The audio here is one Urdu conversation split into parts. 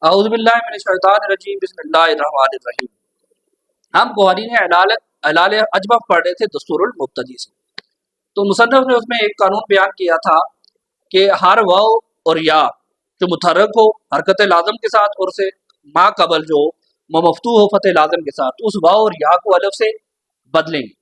اعوذ باللہ من الشیطان الرجیم بسم اللہ الرحمن الرحیم۔ ہم قوانین اعلال اجبہ پڑھ رہے تھے دستور المبتدی سے، تو مصنف نے اس میں ایک قانون بیان کیا تھا کہ ہر واو اور یا جو متحرک ہو حرکت لازم کے ساتھ اور اسے ما قبل جو مفتوح ہو فتح لازم کے ساتھ، اس واو اور یا کو الف سے بدلیں گے،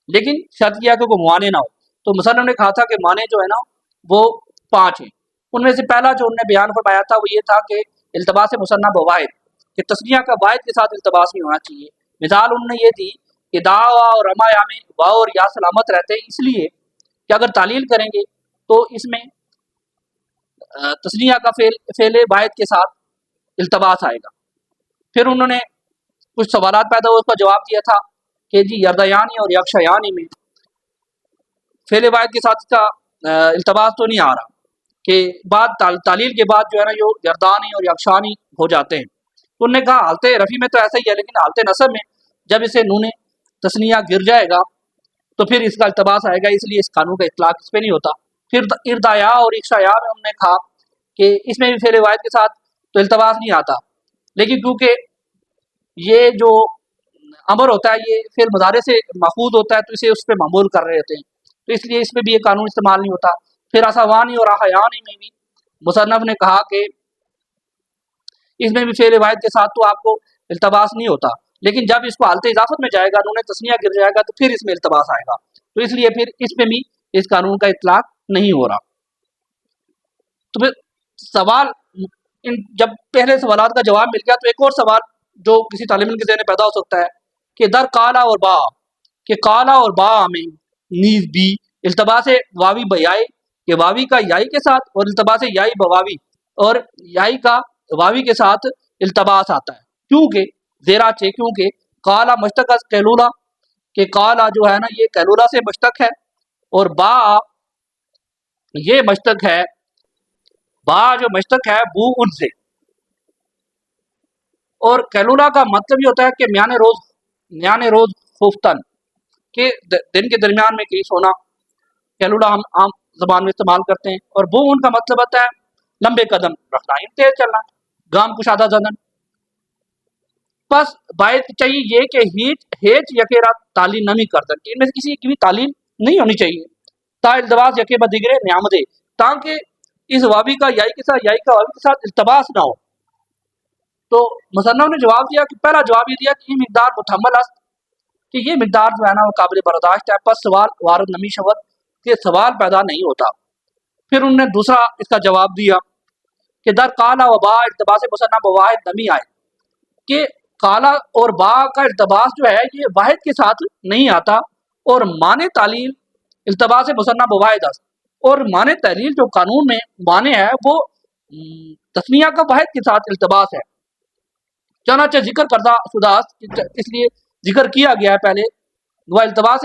لیکن شرط کیا کہ کوئی معنی نہ ہو۔ تو مصنف نے کہا تھا کہ معنی جو ہے نا وہ 5 ہیں۔ ان میں سے پہلا جو انہوں نے بیان فرمایا تھا وہ یہ تھا کہ التباس مثنیٰ بواحد، کہ تثنیہ کا واحد کے ساتھ التباس نہیں ہونا چاہیے۔ مثال انہوں نے یہ دی کہ دعوا اور رمایا میں واو اور یا سلامت رہتے ہیں، اس لیے کہ اگر تعلیل کریں گے تو اس میں تثنیہ کا فعل واحد کے ساتھ التباس آئے گا۔ پھر انہوں نے کچھ سوالات پیدا ہوئے، اس کا جواب دیا تھا کہ جی یردیانی اور یکشیانی میں فعل واحد کے ساتھ اس کا التباس تو نہیں آ رہا، کہ بعد تعلیل کے بعد جو ہے نا جو یردانی اور یکشانی ہو جاتے ہیں۔ تو انہوں نے کہا حالت رفی میں تو ایسا ہی ہے، لیکن حالت نصب میں جب اسے نون تثنیہ گر جائے گا تو پھر اس کا التباس آئے گا، اس لیے اس قانون کا اطلاق اس پہ نہیں ہوتا۔ پھر اردایا اور اکشایا میں انہوں نے کہا کہ اس میں بھی فعل واحد کے ساتھ تو التباس نہیں آتا، لیکن کیونکہ یہ جو امر ہوتا ہے یہ فعل مضارع سے ماخوذ ہوتا ہے تو اسے اس پہ معمول کر رہے ہوتے ہیں، تو اس لیے اس میں بھی یہ قانون استعمال نہیں ہوتا۔ پھر اسوانی اور احیانی میں بھی مصنف نے کہا کہ اس میں بھی فعل واحد کے ساتھ تو آپ کو التباس نہیں ہوتا، لیکن جب اس کو حالت اضافت میں جائے گا، نون تثنیہ گر جائے گا تو پھر اس میں التباس آئے گا، تو اس لیے پھر اس میں بھی اس قانون کا اطلاق نہیں ہو رہا۔ تو پھر سوال جب پہلے سوالات کا جواب مل گیا تو ایک اور سوال جو کسی طالب علم کے ذہن میں پیدا ہو سکتا ہے کہ در کالا اور با، کہ کالا اور با میں نیز بھی التباس واوی بیائے، کہ واوی کا یائی کے ساتھ، اور التباس یائی بواوی اور یائی کا واوی کے ساتھ التباس آتا ہے، کیونکہ زیراچے کیونکہ کالا مشتق از قیلولہ، کہ کالا جو ہے نا یہ قیلولہ سے مشتق ہے، اور با یہ مشتق ہے، با جو مشتق ہے بو ان سے، اور قیلولہ کا مطلب یہ ہوتا ہے کہ میان روز خفتن، کہ دن کے درمیان میں کہیں سونا، قیلولہ ہم عام زبان میں استعمال کرتے ہیں، اور بو ان کا مطلب ہوتا ہے لمبے قدم رکھنا، تیز چلنا، گام کشادہ زدن۔ بس باعث چاہیے یہ کہ ہیچ یکیرا تعلیم نمی کر سکتی، ان میں سے کسی کی بھی تعلیم نہیں ہونی چاہیے، تا التباس یکے بدگرے نعمدے، تاکہ اس واوی کا یائی کے ساتھ یائی کا واوی کے ساتھ التباس نہ ہو۔ تو مصنف نے جواب دیا کہ پہلا جواب یہ دیا کہ یہ مقدار متحمل است، کہ یہ مقدار جو ہے نا وہ قابل برداشت ہے، پس سوال وارد نمی شود، کہ سوال پیدا نہیں ہوتا۔ پھر انہوں نے دوسرا اس کا جواب دیا کہ در کالا و با التباس مثنیٰ بواحد نمی آئے، کہ کالا اور با کا التباس جو ہے یہ واحد کے ساتھ نہیں آتا، اور معنی تعلیل التباس مثنیٰ بواحد است، اور معنی تعلیل جو قانون میں معنی ہے وہ تثنیہ کا واحد کے ساتھ التباس ہے، چنانچہ ذکر کردہ شدہ است، اس لیے ذکر کیا گیا ہے پہلے، وہ التباس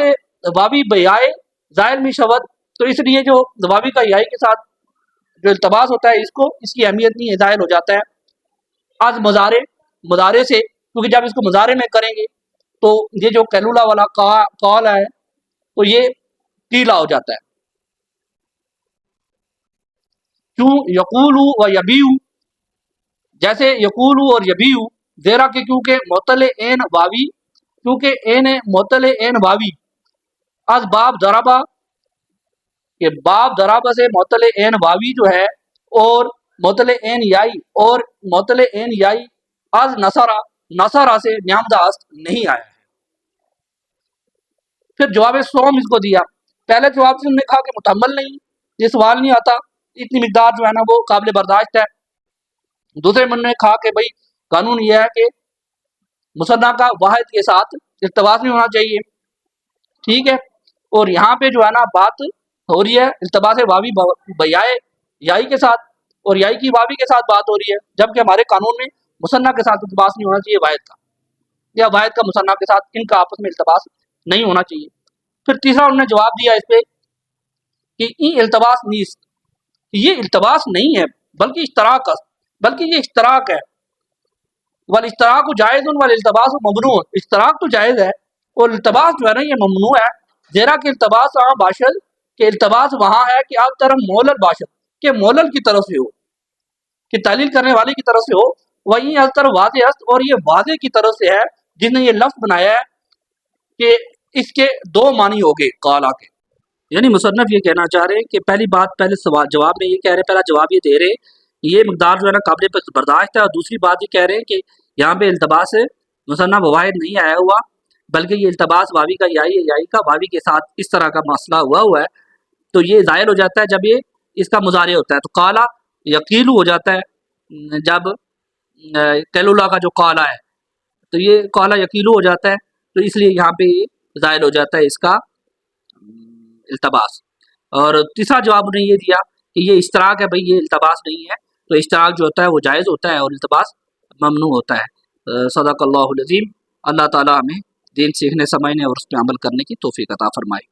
واوی بیائے زائل می شود، تو اس لیے جو واوی کا یائی کے ساتھ جو التباس ہوتا ہے اس کی اہمیت نہیں ہے، زائل ہو جاتا ہے۔ از مضارع سے، کیونکہ جب اس کو مضارع میں کریں گے تو یہ جو قیلولہ والا قول ہے تو یہ قیلا ہو جاتا ہے۔ کیوں یقولو و یبیو، جیسے یقولو اور یبیو، زیرا کہ کیونکہ معطل عین واوی، کیونکہ عین معطل عین واوی، از باب ضربہ، کہ باب ضربہ سے معطل عین واوی جو ہے، اور معطل عین یائی، اور معطل عین یائی از نصرہ سے نعمدہ است نہیں آیا ہے۔ پھر جواب سوم اس کو دیا، پہلے جواب سے انہوں نے کہا کہ متحمل نہیں، یہ سوال نہیں آتا، اتنی مقدار جو ہے نا وہ قابل برداشت ہے۔ دوسرے میں انہوں نے کہا کہ بھائی قانون یہ ہے کہ مثنیٰ کا واحد کے ساتھ التباس نہیں ہونا چاہیے، ٹھیک ہے، اور یہاں پہ جو ہے نا بات ہو رہی ہے التباس واوی بیائے یائی کے ساتھ، اور یائی کی واوی کے ساتھ بات ہو رہی ہے، جبکہ ہمارے قانون میں مثنیٰ کے ساتھ التباس نہیں ہونا چاہیے واحد کا، یا واحد کا مثنیٰ کے ساتھ ان کا آپس میں التباس نہیں ہونا چاہیے۔ پھر تیسرا انہوں نے جواب دیا اس پہ کہ این التباس نیست، یہ التباس نہیں ہے بلکہ یہ اشتراک ہے، والاشتراک جائز والالتباس ممنوع، اشتراک تو جائز ہے اور التباس جو ہے نا یہ ممنوع ہے، زیرا کہ التباس وہاں باشد، کہ التباس وہاں ہے کہ آپ طرف مولل باشد، کہ مولل کی طرف سے ہو، کہ تعلیل کرنے والے کی طرف سے ہو، وہیں التر واضح است، اور یہ واضح کی طرف سے ہے جس نے یہ لفظ بنایا ہے کہ اس کے دو معنی ہو گئے قالا کے. یعنی مصنف یہ کہنا چاہ رہے ہیں کہ پہلی بات، پہلے سوال جواب میں یہ کہہ رہے ہیں، پہلا جواب یہ دے رہے ہیں یہ مقدار جو ہے نا قابل برداشت ہے، اور دوسری بات یہ کہہ رہے ہیں کہ یہاں پہ التباس مصنف واحد نہیں آیا ہوا، بلکہ یہ التباس واوی کا یائی کا واوی کے ساتھ اس طرح کا مسئلہ ہوا ہے، تو یہ ظاہر ہو جاتا ہے جب یہ اس کا مضارع ہوتا ہے. تو قالا یقیلو ہو جاتا ہے جب کیلولا کا جو قالا ہے، تو یہ قالا یقیلو ہو جاتا ہے، تو اس لیے یہاں پہ ظاہر ہو جاتا ہے اس کا التباس. اور تیسرا جواب انہیں یہ دیا کہ یہ اشتراک ہے، بھئی یہ التباس نہیں ہے، تو اشتراک جو ہوتا ہے وہ جائز ہوتا ہے اور التباس ممنوع ہوتا ہے. صدق اللہ العظیم. اللہ تعالیٰ ہمیں دین سیکھنے سمجھنے اور اس پہ عمل کرنے کی توفیق عطا فرمائے.